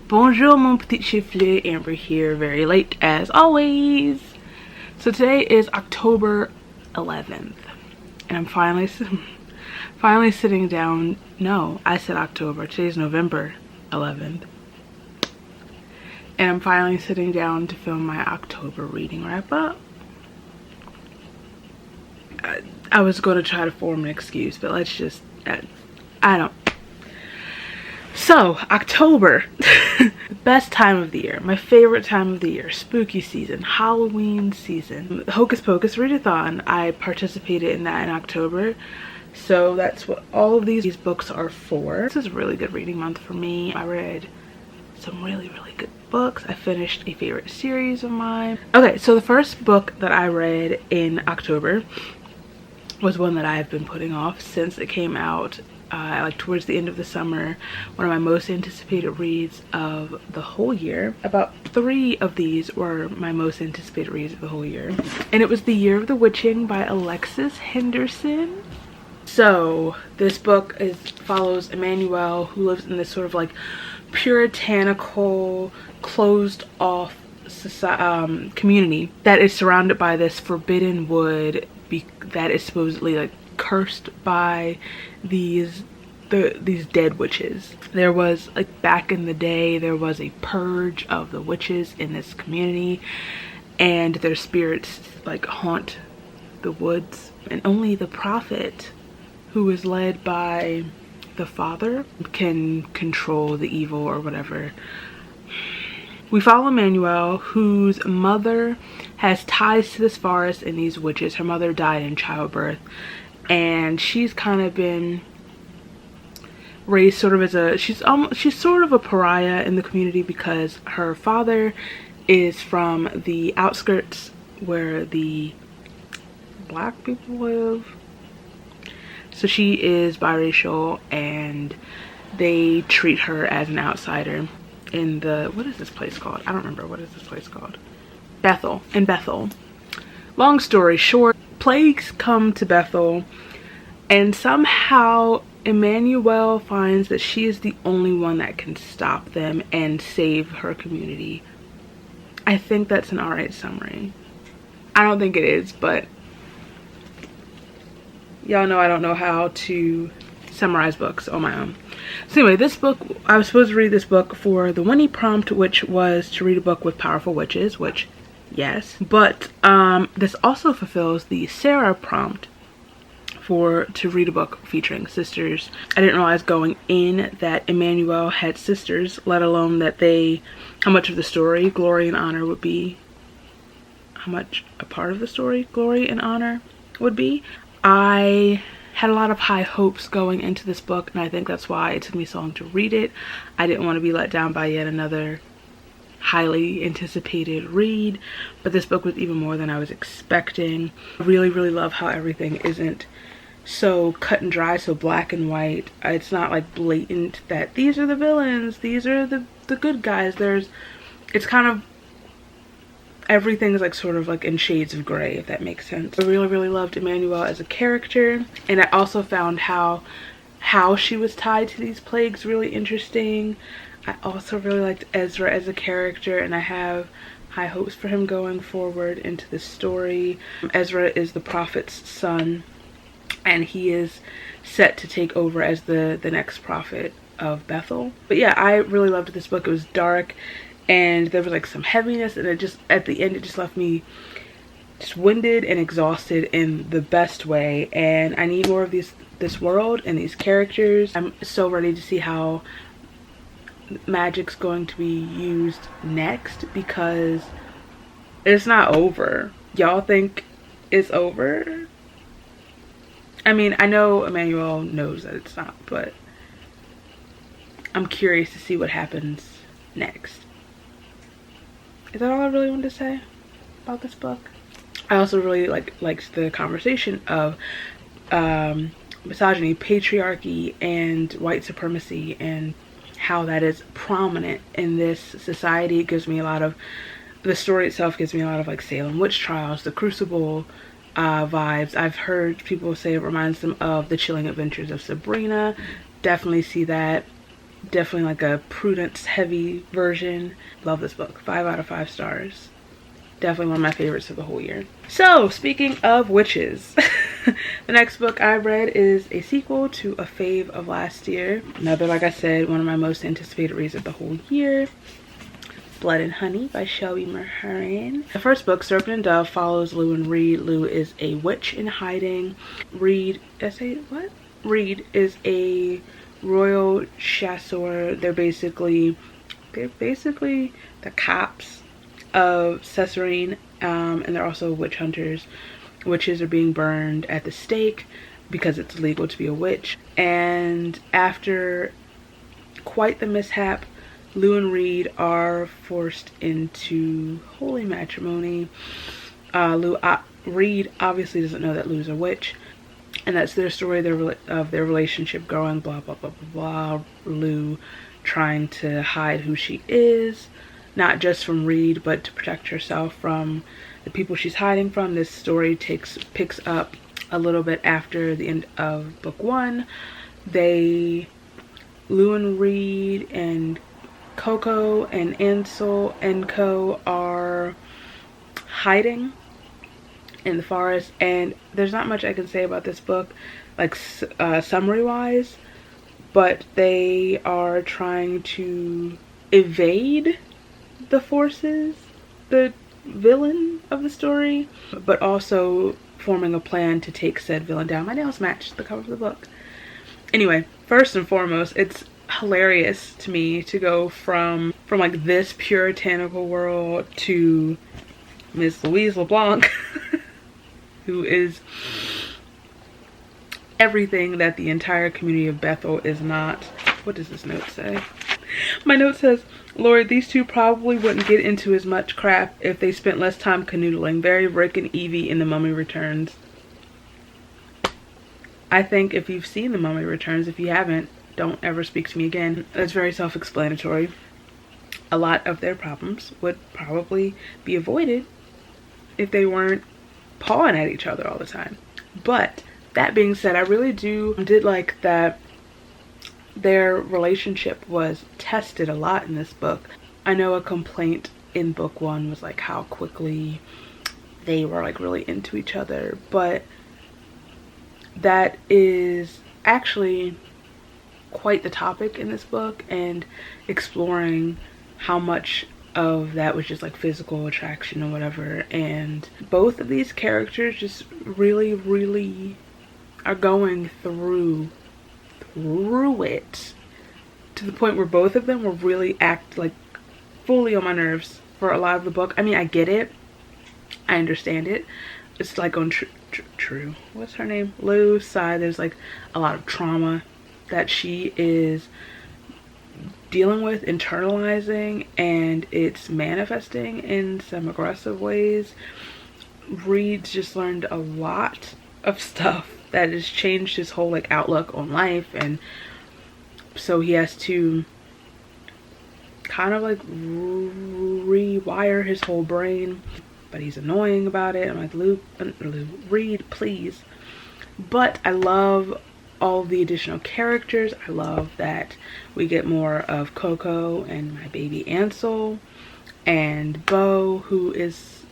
Bonjour mon petit chifle, Amber here, very late as always. So today is October 11th and I'm finally sitting down. No, I said October. Today's November 11th. And I'm finally sitting down to film my October reading wrap up. I was going to try to form an excuse, but let's just, I don't. So, October, best time of the year, my favorite time of the year, spooky season, Halloween season. Hocus Pocus Readathon, I participated in that in October. So that's what all of these books are for. This is a really good reading month for me. I read some really good books. I finished a favorite series of mine. Okay, so the first book that I read in October was one that I've been putting off since it came out. Like towards the end of the summer, one of my most anticipated reads of the whole year. About 3 of these were my most anticipated reads of the whole year, and it was The Year of the Witching by Alexis Henderson. So this book follows Emmanuel, who lives in this sort of like puritanical, closed off society, community that is surrounded by this forbidden wood that is supposedly like cursed by these dead witches. There was, like, back in the day, there was a purge of the witches in this community, and their spirits like haunt the woods, and only the prophet, who is led by the father, can control the evil or whatever. We follow Emmanuel, whose mother has ties to this forest and these witches. Her mother died in childbirth, and she's kind of been raised sort of as a, she's sort of a pariah in the community because her father is from the outskirts where the black people live. So she is biracial, and they treat her as an outsider in the, what is this place called? I don't remember. What is this place called? Bethel. In Bethel. Long story short, plagues come to Bethel, and somehow Emmanuel finds that she is the only one that can stop them and save her community. I think that's an alright summary. I don't think it is, but y'all know I don't know how to summarize books on my own. So anyway, this book, I was supposed to read this book for the Winnie prompt, which was to read a book with powerful witches, which yes, but this also fulfills the Sarah prompt to read a book featuring sisters. I didn't realize going in that Emmanuel had sisters, let alone that how much of the story glory and honor would be, how much a part of the story glory and honor would be. I had a lot of high hopes going into this book, and I think that's why it took me so long to read it. I didn't want to be let down by yet another highly anticipated read, but this book was even more than I was expecting. I really love how everything isn't so cut and dry, so black and white. It's not like blatant that these are the villains, these are the good guys. It's kind of, everything's like sort of like in shades of gray, if that makes sense. I really loved Emmanuel as a character, and I also found how she was tied to these plagues really interesting. I also really liked Ezra as a character, and I have high hopes for him going forward into the story. Ezra is the prophet's son, and he is set to take over as the next prophet of Bethel. But yeah, I really loved this book. It was dark, and there was like some heaviness, and it just, at the end, it just left me just winded and exhausted in the best way. And I need more of this world and these characters. I'm so ready to see how magic's going to be used next, because it's not over. Y'all think it's over? I mean, I know Emmanuel knows that it's not, but I'm curious to see what happens next. Is that all I really wanted to say about this book? I also really liked the conversation of misogyny, patriarchy, and white supremacy, and how that is prominent in this society. It gives me a lot of, the story itself gives me a lot of like Salem witch trials, the Crucible vibes. I've heard people say it reminds them of The Chilling Adventures of Sabrina. Definitely see that. Definitely like a Prudence heavy version. Love this book. 5 out of 5 stars. Definitely one of my favorites of the whole year. So speaking of witches, the next book I read is a sequel to a fave of last year. Another, like I said, one of my most anticipated reads of the whole year. Blood and Honey by Shelby Mahurin. The first book, Serpent and Dove, follows Lou and Reed. Lou is a witch in hiding. Reed is a royal chasseur. They're basically the cops of Cesarine, and they're also witch hunters. Witches are being burned at the stake because it's illegal to be a witch. And after quite the mishap, Lou and Reed are forced into holy matrimony. Reed obviously doesn't know that Lou's a witch, and that's their story of their relationship growing, blah blah blah blah blah. Lou trying to hide who she is, not just from Reed, but to protect herself from the people she's hiding from. This story picks up a little bit after the end of book 1. Lou and Reed and Coco and Ansel and Co are hiding in the forest, and there's not much I can say about this book, like summary wise, but they are trying to evade the forces, the villain of the story, but also forming a plan to take said villain down. My nails match the cover of the book. Anyway, first and foremost, it's hilarious to me to go from like this puritanical world to Miss Louise LeBlanc who is everything that the entire community of Bethel is not. What does this note say? My note says, Lord, these two probably wouldn't get into as much crap if they spent less time canoodling. Very Rick and Evie in The Mummy Returns. I think if you've seen The Mummy Returns, if you haven't, don't ever speak to me again. It's very self-explanatory. A lot of their problems would probably be avoided if they weren't pawing at each other all the time. But that being said, I really did like that their relationship was tested a lot in this book. I know a complaint in book 1 was like how quickly they were like really into each other, but that is actually quite the topic in this book, and exploring how much of that was just like physical attraction or whatever. And both of these characters just really are going through it to the point where both of them will really act like fully on my nerves for a lot of the book. I mean, I get it, I understand it. It's like on True, what's her name, Lou's side, there's like a lot of trauma that she is dealing with, internalizing, and it's manifesting in some aggressive ways. Reed's just learned a lot of stuff that has changed his whole like outlook on life, and so he has to kind of like rewire his whole brain, but he's annoying about it. I'm like, Lou, Reed, please. But I love all the additional characters. I love that we get more of Coco and my baby Ansel, and Beau, who is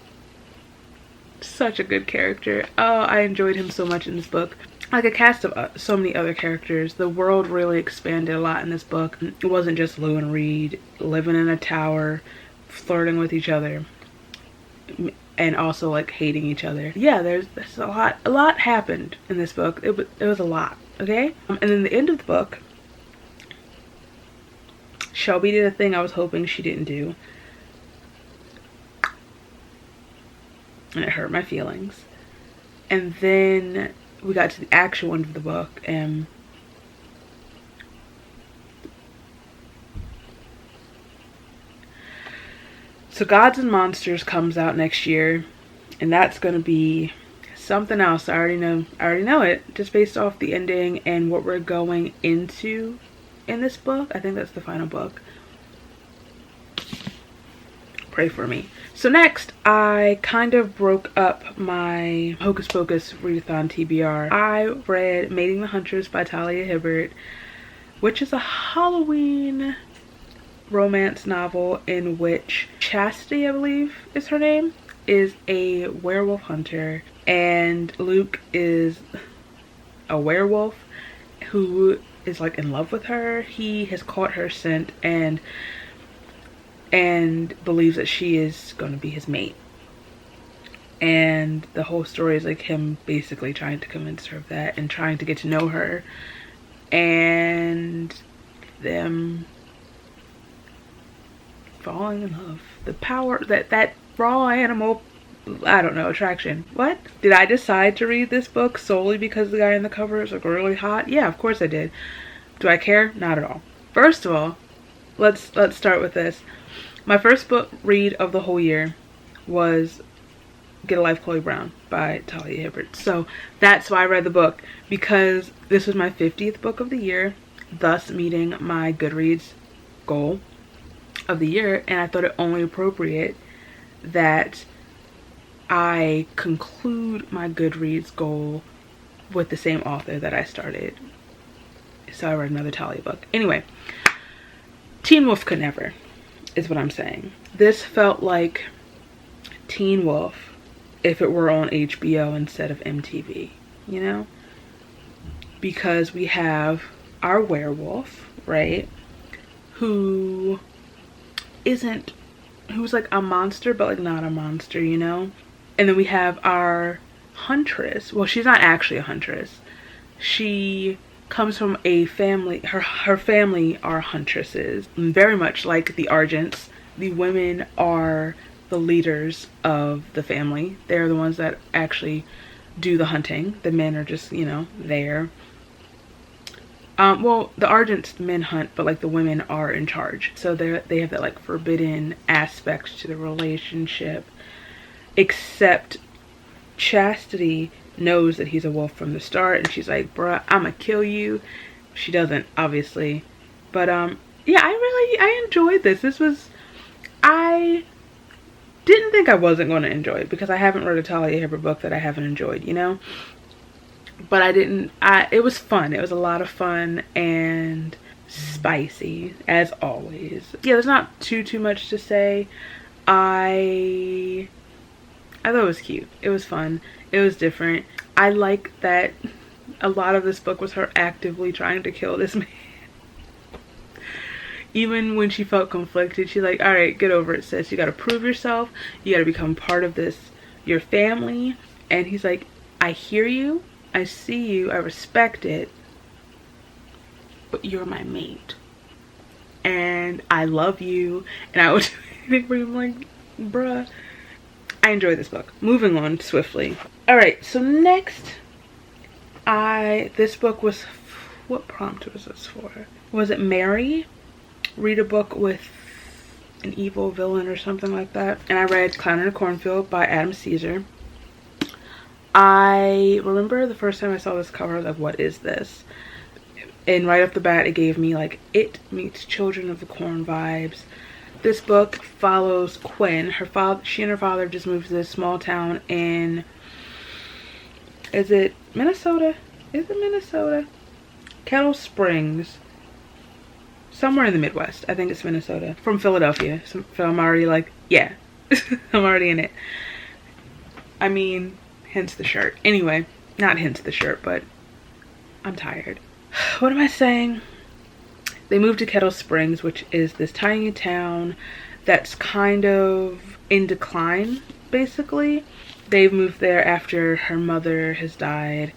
such a good character. Oh, I enjoyed him so much in this book. Like a cast of so many other characters. The world really expanded a lot in this book. It wasn't just Lou and Reed living in a tower, flirting with each other, and also like hating each other. Yeah, there's a lot happened in this book. It was a lot, okay? And then the end of the book, Shelby did a thing I was hoping she didn't do, and it hurt my feelings. And then we got to the actual end of the book, and so Gods and Monsters comes out next year, and that's gonna be something else. I already know it, just based off the ending and what we're going into in this book. I think that's the final book. Pray for me. So next, I kind of broke up my Hocus Pocus readathon TBR. I read Mating the Huntress by Talia Hibbert. which is a Halloween romance novel in which Chastity, I believe is her name, is a werewolf hunter, and Luke is a werewolf who is like in love with her. He has caught her scent and believes that she is going to be his mate. And the whole story is like him basically trying to convince her of that and trying to get to know her, and them falling in love. The power that raw animal, I don't know, attraction. What? Did I decide to read this book solely because the guy in the cover is like really hot? Yeah, of course I did. Do I care? Not at all. First of all, let's start with this. My first book read of the whole year was Get a Life, Chloe Brown by Talia Hibbert. So that's why I read the book, because this was my 50th book of the year, thus meeting my Goodreads goal of the year, and I thought it only appropriate that I conclude my Goodreads goal with the same author that I started. So I read another Talia book. Anyway, Teen Wolf could never, is what I'm saying. This felt like Teen Wolf if it were on HBO instead of MTV, you know? Because we have our werewolf, right? Who's like a monster, but like not a monster, you know? And then we have our huntress. Well, she's not actually a huntress. She comes from a family, her family are huntresses. Very much like the Argents, the women are the leaders of the family. They're the ones that actually do the hunting. The men are just, you know, there. Well, the Argents, men hunt, but like the women are in charge. So they have that like forbidden aspect to the relationship. Except Chastity knows that he's a wolf from the start, and she's like, bruh, I'ma kill you. She doesn't, obviously. But yeah, I enjoyed this. I didn't think I wasn't going to enjoy it, because I haven't read a Talia Hibbert book that I haven't enjoyed, you know? But it was fun. It was a lot of fun and spicy, as always. Yeah, there's not too much to say. I thought it was cute. It was fun. It was different. I like that a lot of this book was her actively trying to kill this man. Even when she felt conflicted, she's like, all right, get over it, sis. You got to prove yourself. You got to become part of your family. And he's like, I hear you. I see you. I respect it. But you're my mate. And I love you. And I would do anything for you. I'm like, bruh. I enjoyed this book. Moving on swiftly. All right, so next, this book was, what prompt was this for? Was it Mary? Read a book with an evil villain or something like that. And I read Clown in a Cornfield by Adam Caesar. I remember the first time I saw this cover, I was like, what is this? And right off the bat, it gave me like It meets Children of the Corn vibes. This book follows Quinn. She and her father just moved to this small town in, is it Minnesota? Is it Minnesota? Kettle Springs. Somewhere in the Midwest. I think it's Minnesota. From Philadelphia. So I'm already like, yeah. I'm already in it. I mean, hence the shirt. Anyway, not hence the shirt, but I'm tired. What am I saying? They moved to Kettle Springs, which is this tiny town that's kind of in decline, basically. They've moved there after her mother has died,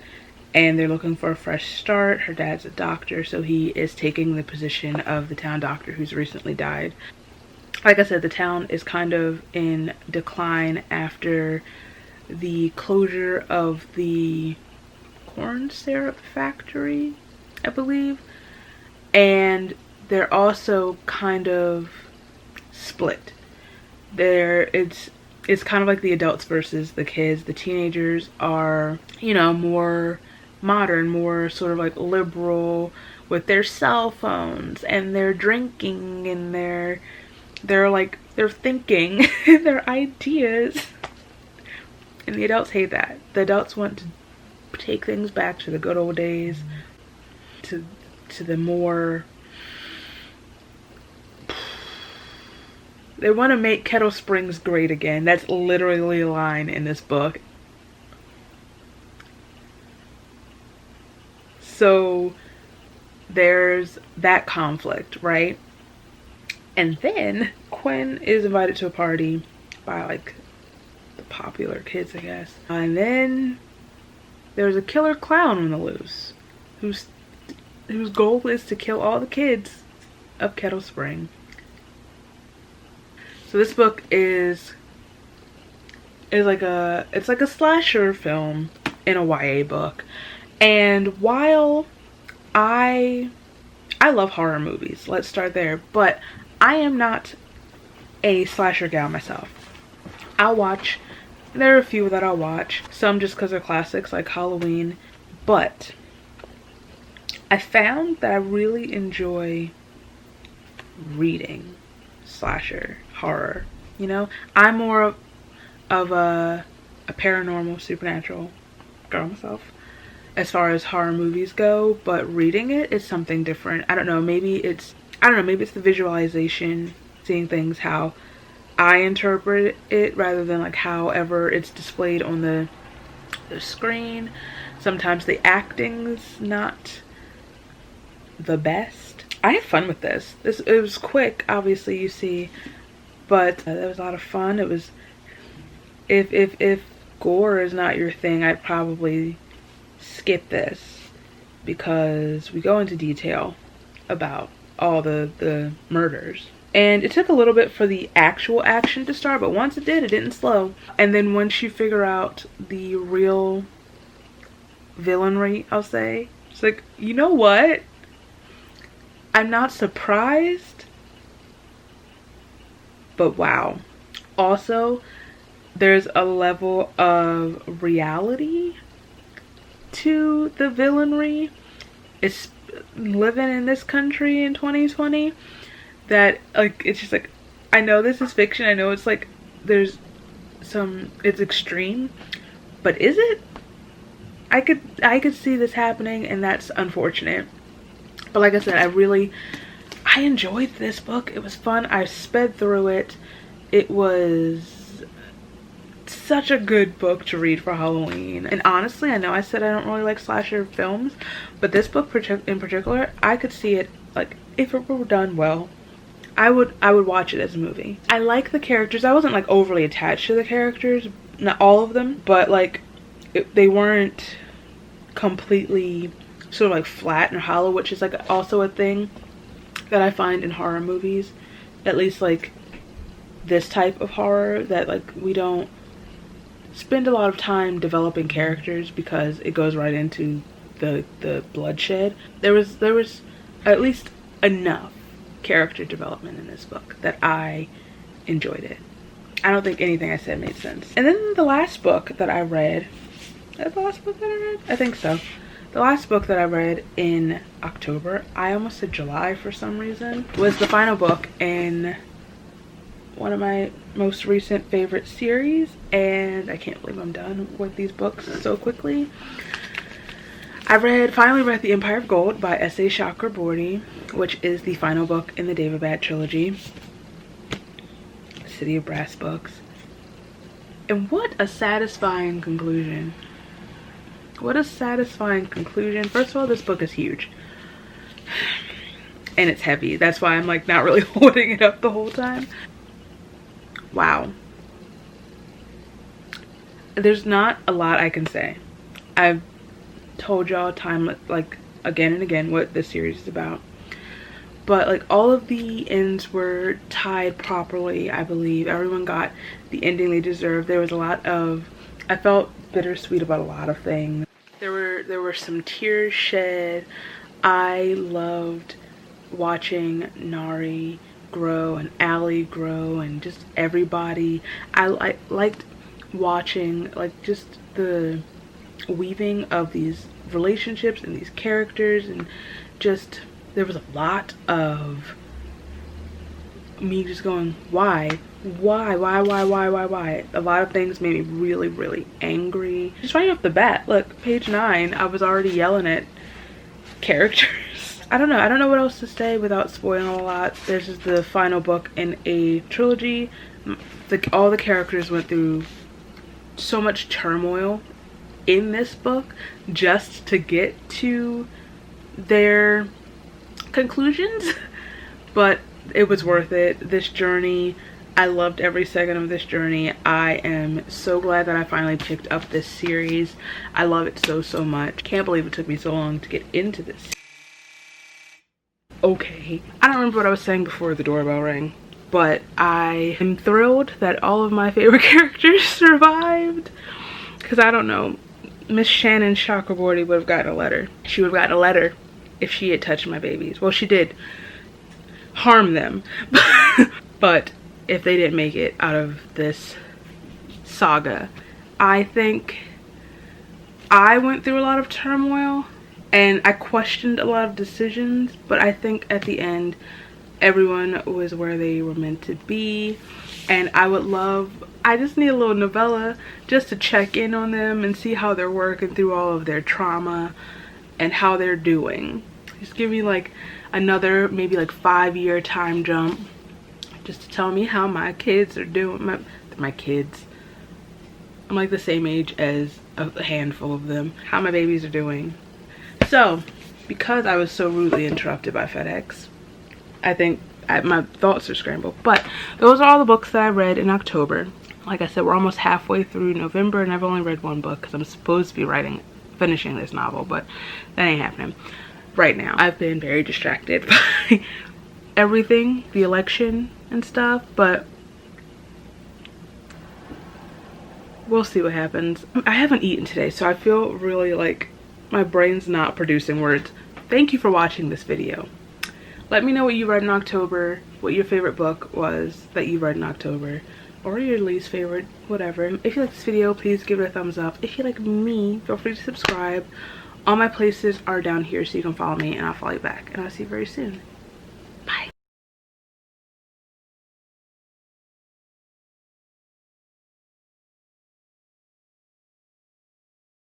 and they're looking for a fresh start. Her dad's a doctor, so he is taking the position of the town doctor who's recently died. Like I said, the town is kind of in decline after the closure of the corn syrup factory, I believe. And they're also kind of split. It's kind of like the adults versus the kids. The teenagers are, you know, more modern, more sort of like liberal with their cell phones and their drinking and their thinking their ideas. And the adults hate that. The adults want to take things back to the good old days, to to the more, they want to make Kettle Springs great again. That's literally a line in this book. So there's that conflict, right? And then Quinn is invited to a party by like the popular kids, I guess. And then there's a killer clown on the loose whose goal is to kill all the kids of Kettle Spring. So this book is like a slasher film in a YA book. And while I love horror movies, let's start there, but I am not a slasher gal myself. There are a few that I'll watch, some just because they're classics like Halloween, but I found that I really enjoy reading slasher horror. You know, I'm more of a paranormal, supernatural girl myself as far as horror movies go, but reading it is something different. I don't know, maybe it's the visualization, seeing things how I interpret it rather than like however it's displayed on the screen. Sometimes the acting's not the best. I had fun with this. It was quick, obviously, you see, but it was a lot of fun. It was, if gore is not your thing, I'd probably skip this because we go into detail about all the murders. And it took a little bit for the actual action to start, but once it did, it didn't slow. And then once you figure out the real villainry, I'll say, it's like, you know what? I'm not surprised, but wow. Also, there's a level of reality to the villainry. It's living in this country in 2020 that like it's just like, I know this is fiction, I know it's like it's extreme, but is it? I could see this happening, and that's unfortunate. But like I said, I enjoyed this book. It was fun. I sped through it. It was such a good book to read for Halloween. And honestly, I know I said I don't really like slasher films, but this book in particular, I could see it, like, if it were done well, I would watch it as a movie. I like the characters. I wasn't like overly attached to the characters, not all of them, but like they weren't completely sort of like flat and hollow, which is like also a thing that I find in horror movies, at least like this type of horror, that like we don't spend a lot of time developing characters because it goes right into the bloodshed. There was at least enough character development in this book that I enjoyed it. I don't think anything I said made sense. And then the last book that I read, I think so. The last book that I read in October, I almost said July for some reason, was the final book in one of my most recent favorite series, and I can't believe I'm done with these books so quickly. I finally read The Empire of Gold by S.A. Chakraborty, which is the final book in the Daevabad trilogy, City of Brass books. And what a satisfying conclusion. What a satisfying conclusion. First of all, this book is huge. And it's heavy. That's why I'm like not really holding it up the whole time. Wow. There's not a lot I can say. I've told y'all time like again and again what this series is about, but like all of the ends were tied properly. I believe everyone got the ending they deserved. There was a lot of, I felt bittersweet about a lot of things. There were some tears shed. I loved watching Nari grow and Allie grow and just everybody. I liked watching like just the weaving of these relationships and these characters, and just there was a lot of me just going, why a lot of things made me really angry. Just right off the bat, look, page 9, I was already yelling at characters I don't know what else to say without spoiling a lot. This is the final book in a trilogy. All the characters went through so much turmoil in this book just to get to their conclusions, but it was worth it. This journey, I loved every second of this journey. I am so glad that I finally picked up this series. I love it so much. Can't believe it took me so long to get into this. Okay, I don't remember what I was saying before the doorbell rang, but I am thrilled that all of my favorite characters survived, because I don't know, Miss Shannon Chakraborty would have gotten a letter. She would have gotten a letter if she had touched my babies. Well, she did harm them, but if they didn't make it out of this saga, I think I went through a lot of turmoil and I questioned a lot of decisions, but I think at the end everyone was where they were meant to be. And I just need a little novella just to check in on them and see how they're working through all of their trauma and how they're doing. Just give me like another maybe like 5-year time jump just to tell me how my kids are doing. My kids, I'm like the same age as a handful of them. How my babies are doing. So because I was so rudely interrupted by FedEx, I think my thoughts are scrambled. But those are all the books that I read in October. Like I said, we're almost halfway through November and I've only read one book because I'm supposed to be finishing this novel, but that ain't happening right now. I've been very distracted by everything, the election and stuff, but we'll see what happens. I haven't eaten today, so I feel really like my brain's not producing words. Thank you for watching this video. Let me know what you read in October, what your favorite book was that you read in October, or your least favorite, whatever. If you like this video, please give it a thumbs up. If you like me, feel free to subscribe. All my places are down here so you can follow me and I'll follow you back. And I'll see you very soon.